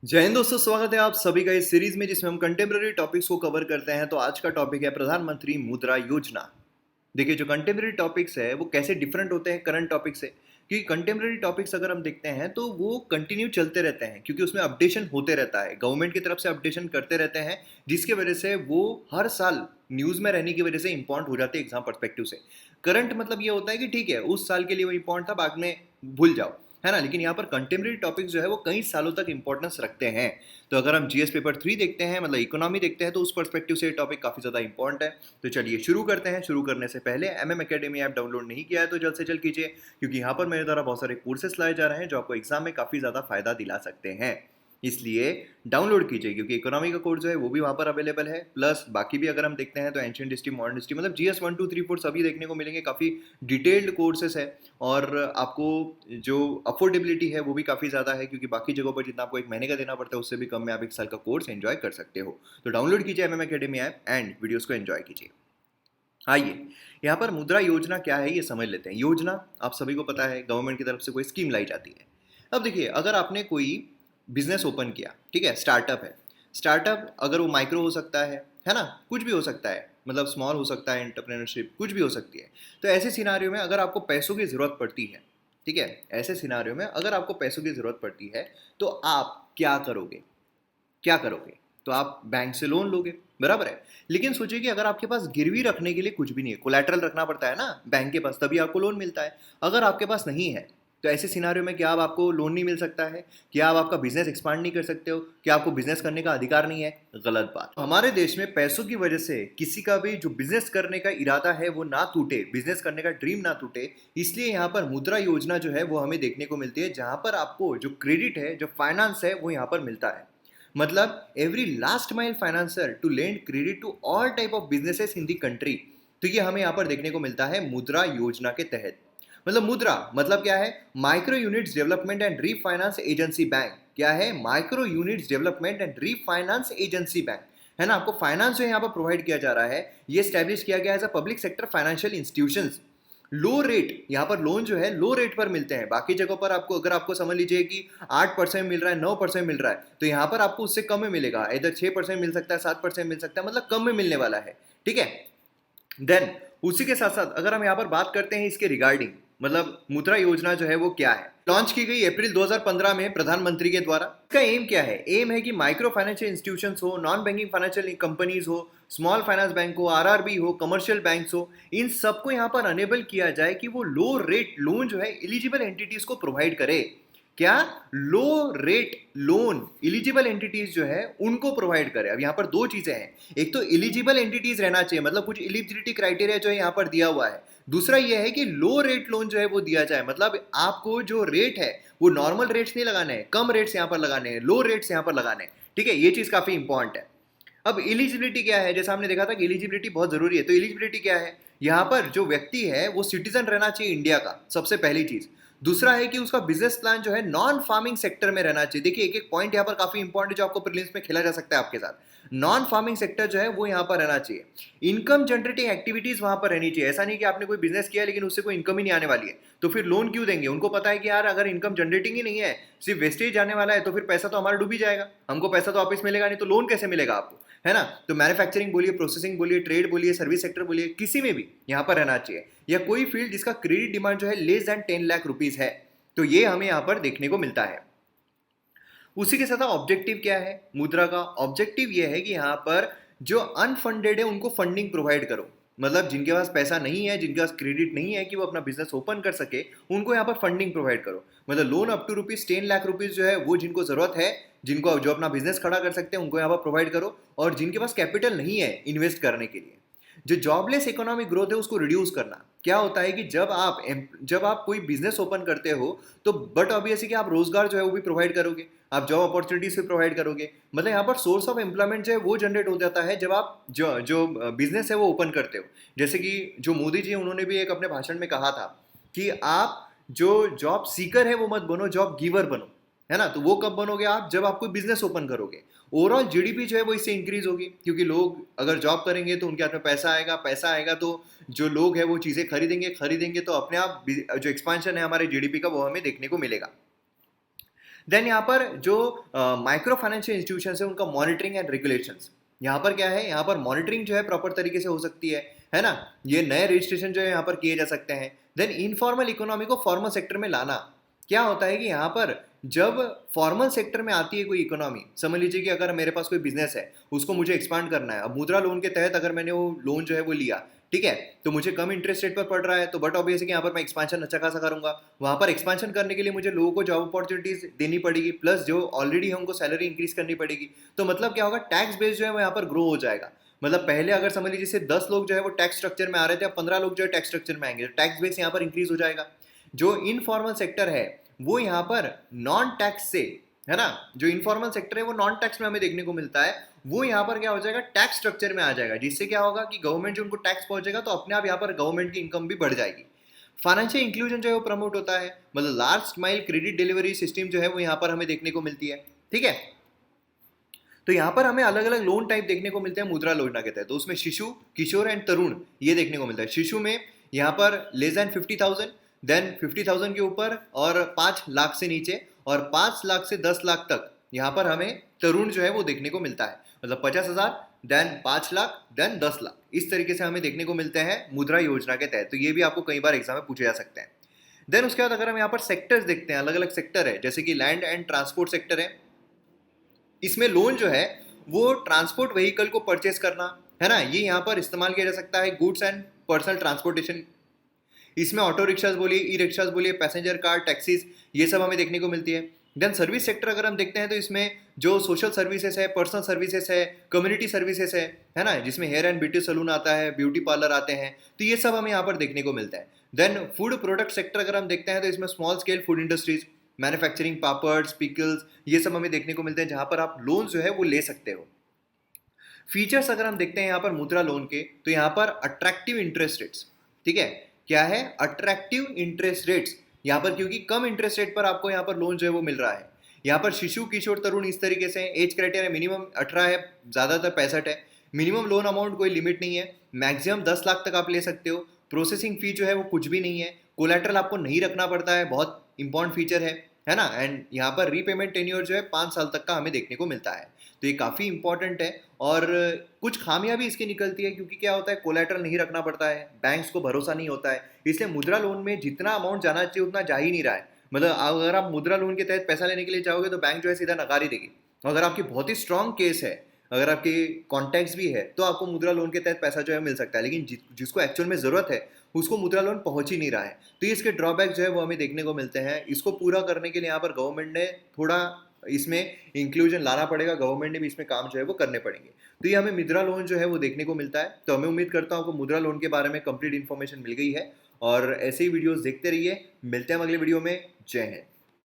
जय हिंद दोस्तों, स्वागत है आप सभी का इस सीरीज में जिसमें हम कंटेम्प्रेरी टॉपिक्स को कवर करते हैं। तो आज का टॉपिक है प्रधानमंत्री मुद्रा योजना। देखिए, जो कंटेम्प्रेरी टॉपिक्स है वो कैसे डिफरेंट होते हैं करंट टॉपिक से, क्योंकि कंटेम्प्रेरी टॉपिक्स अगर हम देखते हैं तो वो कंटिन्यू चलते रहते हैं, क्योंकि उसमें अपडेशन होते रहता है, गवर्नमेंट की तरफ से अपडेशन करते रहते हैं, जिसकी वजह से वो हर साल न्यूज़ में रहने की वजह से इंपॉर्टेंट हो जाते हैं एग्जाम पर्सपेक्टिव से। करंट मतलब ये होता है कि ठीक है, उस साल के लिए वो इंपॉर्टेंट था, बाद में भूल जाओ, है ना। लेकिन यहाँ पर कंटेम्प्रेरी टॉपिक्स जो है वो कई सालों तक इंपॉर्टेंस रखते हैं। तो अगर हम जीएस पेपर 3 देखते हैं, मतलब इकोनॉमी देखते हैं, तो उस पर्सपेक्टिव से ये टॉपिक काफ़ी ज़्यादा इंपॉर्टेंट है। तो चलिए शुरू करते हैं। शुरू करने से पहले एमएम एकेडमी ऐप डाउनलोड नहीं किया है तो जल्द से जल्द कीजिए, क्योंकि यहाँ पर मेरे द्वारा बहुत सारे कोर्सेस लाए जा रहे हैं जो आपको एग्जाम में काफ़ी ज़्यादा फायदा दिला सकते हैं। इसलिए डाउनलोड कीजिए, क्योंकि इकोनॉमी का कोर्स जो है वो भी वहाँ पर अवेलेबल है। प्लस बाकी भी अगर हम देखते हैं तो एंशियंट हिस्ट्री, मॉडर्न हिस्ट्री, मतलब जीएस 1 2 3 4 सभी देखने को मिलेंगे। काफ़ी डिटेल्ड कोर्सेस है और आपको जो अफोर्डेबिलिटी है वो भी काफ़ी ज़्यादा है, क्योंकि बाकी जगहों पर जितना आपको एक महीने का देना पड़ता है उससे भी कम में आप एक साल का कोर्स एंजॉय कर सकते हो। तो डाउनलोड कीजिए MM academy app and videos को एंजॉय कीजिए। आइए, यहाँ पर मुद्रा योजना क्या है ये समझ लेते हैं। योजना आप सभी को पता है, गवर्नमेंट की तरफ से कोई स्कीम लाई जाती है। अब देखिए, अगर आपने कोई बिजनेस ओपन किया, ठीक है, स्टार्टअप है। स्टार्टअप अगर वो माइक्रो हो सकता है ना, कुछ भी हो सकता है, मतलब स्मॉल हो सकता है, एंटरप्रेन्योरशिप कुछ भी हो सकती है। तो ऐसे सिनारियो में अगर आपको पैसों की ज़रूरत पड़ती है, ठीक है, ऐसे सिनारियो में अगर आपको पैसों की ज़रूरत पड़ती है तो आप क्या करोगे? क्या करोगे? तो आप बैंक से लोन लोगे, बराबर है। लेकिन सोचिए कि अगर आपके पास गिरवी रखने के लिए कुछ भी नहीं है, कोलैटरल रखना पड़ता है ना बैंक के पास, तभी आपको लोन मिलता है। अगर आपके पास नहीं है तो ऐसे सिनारियो में क्या अब आपको लोन नहीं मिल सकता है? क्या आप आपका बिजनेस एक्सपांड नहीं कर सकते हो? क्या आपको बिजनेस करने का अधिकार नहीं है? गलत बात। हमारे देश में पैसों की वजह से किसी का भी जो बिजनेस करने का इरादा है वो ना टूटे, बिजनेस करने का ड्रीम ना टूटे। इसलिए यहाँ पर मुद्रा योजना जो है वो हमें देखने को मिलती है, जहां पर आपको जो क्रेडिट है, जो फाइनेंस है, वो यहाँ पर मिलता है। मतलब every last mile financer to lend credit to all type of businesses in the country. तो ये हमें यहाँ पर देखने को मिलता है मुद्रा योजना के तहत। मतलब मुद्रा मतलब क्या है? Micro units development and refinance agency bank. क्या है? Micro units development and refinance agency bank, है ना। आपको फाइनेंस जो यहाँ पर प्रोवाइड किया जा रहा है, ये स्टैब्लिश किया गया as a public sector financial institutions. Low rate, यहाँ पर लोन जो है लो रेट पर मिलते हैं। बाकी जगहों पर आपको, अगर आपको समझ लीजिए कि 8% मिल रहा है, 9% मिल रहा है, तो यहाँ पर आपको उससे कम में मिलेगा। इधर 6% मिल सकता है, 7% मिल सकता है, मतलब कम में मिलने वाला है, ठीक है। देन उसी के साथ साथ अगर हम यहाँ पर बात करते हैं इसके रिगार्डिंग, मतलब मुद्रा योजना जो है वो क्या है, लॉन्च की गई अप्रैल 2015 में प्रधानमंत्री के द्वारा। इसका एम क्या है? एम है कि माइक्रो फाइनेंशियल इंस्टीट्यूशंस हो, नॉन बैंकिंग फाइनेंशियल कंपनीज हो, स्मॉल फाइनेंस बैंक हो, आरआरबी हो, कमर्शियल बैंक्स हो, इन सबको यहाँ पर अनेबल किया जाए कि वो लो रेट लोन जो है एलिजिबल एंटिटीज को प्रोवाइड करे। क्या? लो रेट लोन इलिजिबल एंटिटीज जो है उनको प्रोवाइड करे। अब यहाँ पर दो चीजें हैं, एक तो इलिजिबल एंटिटीज रहना चाहिए, मतलब कुछ इलिजिबिलिटी क्राइटेरिया जो है यहाँ पर दिया हुआ है। दूसरा यह है कि लो रेट लोन जो है वो दिया जाए, मतलब आपको जो रेट है वो नॉर्मल रेट्स नहीं लगाने हैं, कम रेट्स यहाँ पर लगाने हैं, लो रेट्स यहाँ पर लगाने हैं, ठीक है। ये चीज काफी इंपॉर्टेंट है। अब इलिजिबिलिटी क्या है? जैसा हमने देखा था कि इलिजिबिलिटी बहुत जरूरी है, तो इलिजिबिलिटी क्या है? यहाँ पर जो व्यक्ति है वो सिटीजन रहना चाहिए इंडिया का, सबसे पहली चीज। दूसरा है कि उसका बिजनेस प्लान जो है नॉन फार्मिंग सेक्टर में रहना चाहिए। देखिए, एक एक पॉइंट यहाँ पर काफी इंपॉर्टेंट है जो आपको प्रीलिम्स में खेला जा सकता है आपके साथ। नॉन फार्मिंग सेक्टर जो है वो यहाँ पर रहना चाहिए। इनकम जनरेटिंग एक्टिविटीज वहां पर रहनी चाहिए। ऐसा नहीं कि आपने कोई बिजनेस किया लेकिन उससे कोई इनकम ही नहीं आने वाली है, तो फिर लोन क्यों देंगे? उनको पता है कि यार अगर इनकम जनरेटिंग ही नहीं है, सिर्फ वेस्टेज आने वाला है, तो फिर पैसा तो हमारा डूब ही जाएगा, हमको पैसा तो वापस मिलेगा नहीं, तो लोन कैसे मिलेगा आपको, है ना। तो मैन्युफैक्चरिंग बोलिए, प्रोसेसिंग बोलिए, ट्रेड बोलिए, सर्विस सेक्टर बोलिए, किसी में भी यहाँ पर रहना चाहिए, या कोई फील्ड जिसका क्रेडिट डिमांड जो है लेस देन 10 लाख रुपीज है। तो ये हमें यहाँ पर देखने को मिलता है। उसी के साथ ऑब्जेक्टिव क्या है मुद्रा का? ऑब्जेक्टिव ये है कि यहाँ पर जो अनफंडेड है उनको फंडिंग प्रोवाइड करो। मतलब जिनके पास पैसा नहीं है, जिनके पास क्रेडिट नहीं है कि वो अपना बिजनेस ओपन कर सके, उनको यहाँ पर फंडिंग प्रोवाइड करो। मतलब लोन अप टू ₹10 लाख जो है वो जिनको जरूरत है, जिनको जो अपना बिजनेस खड़ा कर सकते हैं, उनको यहाँ पर प्रोवाइड करो। और जिनके पास कैपिटल नहीं है इन्वेस्ट करने के लिए, जो जॉबलेस इकोनॉमिक ग्रोथ है उसको रिड्यूस करना। क्या होता है कि जब आप कोई बिजनेस ओपन करते हो, तो बट ऑब्वियसली कि आप रोजगार जो है वो भी प्रोवाइड करोगे, आप जॉब अपॉर्चुनिटीज भी प्रोवाइड करोगे। मतलब यहाँ पर सोर्स ऑफ एम्प्लॉयमेंट जो है वो जनरेट हो जाता है जब आप जो जो बिजनेस है वो ओपन करते हो। जैसे कि जो मोदी जी उन्होंने भी एक अपने भाषण में कहा था कि आप जो जॉब सीकर है वो मत बनो, जॉब गिवर बनो, है ना। तो वो कब बनोगे आप? जब आप कोई बिजनेस ओपन करोगे। ओवरऑल जीडीपी जो है वो इससे इंक्रीज होगी, क्योंकि लोग अगर जॉब करेंगे तो उनके हाथ में पैसा आएगा, पैसा आएगा तो जो लोग हैं वो चीज़ें खरीदेंगे, खरीदेंगे तो अपने आप जो एक्सपांशन है हमारे जीडीपी का वो हमें देखने को मिलेगा। देन यहाँ पर जो माइक्रो फाइनेंशियल इंस्टीट्यूशन है उनका मॉनिटरिंग एंड रेगुलेशंस, यहाँ पर क्या है, यहाँ पर मॉनिटरिंग जो है प्रॉपर तरीके से हो सकती है ना, ये नए रजिस्ट्रेशन जो है यहाँ पर किए जा सकते हैं। देन इनफॉर्मल इकोनॉमी को फॉर्मल सेक्टर में लाना, क्या होता है कि यहाँ पर जब फॉर्मल सेक्टर में आती है कोई इकोनॉमी, समझ लीजिए कि अगर मेरे पास कोई बिजनेस है उसको मुझे एक्सपांड करना है, अब मुद्रा लोन के तहत अगर मैंने वो लोन जो है वो लिया, ठीक है, तो मुझे कम इंटरेस्ट रेट पर पड़ रहा है, तो बट ऑब्वियस है कि यहाँ पर मैं एक्सपांशन अच्छा खासा करूंगा, वहाँ पर एक्सपांशन करने के लिए मुझे लोगों को जॉब अपॉर्चुनिटीज देनी पड़ेगी, प्लस जो ऑलरेडी है उनको सैलरी इंक्रीज करनी पड़ेगी। तो मतलब क्या होगा, टैक्स बेस जो है वो यहाँ पर ग्रो हो जाएगा। मतलब पहले अगर समझ लीजिए जैसे 10 लोग जो है वो टैक्स स्ट्रक्चर में आ रहे थे, अब 15 लोग जो है टैक्स स्ट्रक्चर में आएंगे, तो टैक्स बेस यहाँ पर इंक्रीज हो जाएगा। जो इनफॉर्मल सेक्टर है वो यहाँ पर नॉन टैक्स से, है ना, जो इनफॉर्मल सेक्टर है वो नॉन टैक्स में हमें देखने को मिलता है, वो यहाँ पर क्या हो जाएगा, टैक्स स्ट्रक्चर में आ जाएगा, जिससे क्या होगा कि गवर्नमेंट जो उनको टैक्स पहुंचेगा तो अपने आप यहाँ पर गवर्नमेंट की इनकम भी बढ़ जाएगी। फाइनेंशियल इंक्लूजन जो है वो प्रमोट होता है, मतलब large mile credit delivery system जो है वो यहाँ पर हमें देखने को मिलती है, ठीक है। तो यहाँ पर हमें अलग अलग लोन टाइप देखने को मिलते हैं मुद्रा योजना के तहत। तो उसमें शिशु, किशोर एंड तरुण ये देखने को मिलता है। शिशु में यहाँ पर लेस देन 50,000, देन 50,000 के ऊपर और 5 लाख से नीचे, और 5 लाख से 10 लाख तक यहाँ पर हमें तरुण जो है वो देखने को मिलता है। मतलब 50,000, देन 5 लाख, देन 10 लाख, इस तरीके से हमें देखने को मिलते हैं मुद्रा योजना के तहत। तो ये भी आपको कई बार एग्जाम में पूछे जा सकते हैं। देन उसके बाद अगर हम यहाँ पर सेक्टर्स देखते हैं, अलग अलग सेक्टर है, जैसे कि लैंड एंड ट्रांसपोर्ट सेक्टर है, इसमें लोन जो है वो ट्रांसपोर्ट व्हीकल को परचेस करना, है ना, ये यहाँ पर इस्तेमाल किया जा सकता है, गुड्स एंड पर्सनल ट्रांसपोर्टेशन। इसमें ऑटो रिक्शाज बोलिए, ई रिक्शाज बोलिए, पैसेंजर कार, टैक्सीज, ये सब हमें देखने को मिलती है। देन सर्विस सेक्टर अगर हम देखते हैं तो इसमें जो सोशल सर्विसेज है, पर्सनल सर्विसेज है, कम्युनिटी सर्विसेज है ना, जिसमें हेयर एंड ब्यूटी सलून आता है, ब्यूटी पार्लर आते हैं, तो ये सब हमें यहाँ पर देखने को मिलता है। देन फूड प्रोडक्ट सेक्टर अगर हम देखते हैं तो इसमें small scale food industries, manufacturing, papads, pickles, ये सब हमें देखने को मिलते हैं, जहाँ पर आप लोन जो है वो ले सकते हो। फीचर्स अगर हम देखते हैं यहाँ पर मुद्रा लोन के, तो यहाँ पर अट्रैक्टिव इंटरेस्ट रेट्स, ठीक है, क्या है, अट्रैक्टिव इंटरेस्ट रेट्स यहाँ पर, क्योंकि कम इंटरेस्ट रेट पर आपको यहाँ पर लोन जो है वो मिल रहा है। यहाँ पर शिशु, किशोर, तरुण इस तरीके से एज क्राइटेरिया मिनिमम 18 है, ज़्यादातर 65 है। मिनिमम लोन अमाउंट कोई लिमिट नहीं है, मैक्सिमम 10 लाख तक आप ले सकते हो। प्रोसेसिंग फी जो है वो कुछ भी नहीं है, कोलैटरल आपको नहीं रखना पड़ता है, बहुत इंपॉर्टेंट फीचर है ना। एंड यहाँ पर रीपेमेंट टेन्योर जो है 5 साल तक का हमें देखने को मिलता है, तो ये काफ़ी इंपॉर्टेंट है। और कुछ खामियां भी इसकी निकलती है, क्योंकि क्या होता है, कोलैटरल नहीं रखना पड़ता है, बैंक्स को भरोसा नहीं होता है, इसलिए मुद्रा लोन में जितना अमाउंट जाना चाहिए उतना जा ही नहीं रहा है। मतलब अगर आप मुद्रा लोन के तहत पैसा लेने के लिए चाहोगे तो बैंक जो है सीधा नकार ही देगी। अगर आपकी बहुत ही स्ट्रांग केस है, अगर आपके कॉन्टैक्ट्स भी है, तो आपको मुद्रा लोन के तहत पैसा जो है मिल सकता है, लेकिन जिसको एक्चुअल में ज़रूरत है उसको मुद्रा लोन पहुंच ही नहीं रहा है। तो ये इसके ड्रॉबैक जो है वो हमें देखने को मिलते हैं। इसको पूरा करने के लिए यहाँ पर गवर्नमेंट ने थोड़ा इसमें इंक्लूजन लाना पड़ेगा, गवर्नमेंट ने भी इसमें काम जो है वो करने पड़ेंगे। तो ये हमें मुद्रा लोन जो है वो देखने को मिलता है। तो हमें उम्मीद करता हूँ आपको मुद्रा लोन के बारे में कंप्लीट इन्फॉर्मेशन मिल गई है, और ऐसे ही वीडियोस देखते रहिए। मिलते हैं अगले वीडियो में। जय हिंद।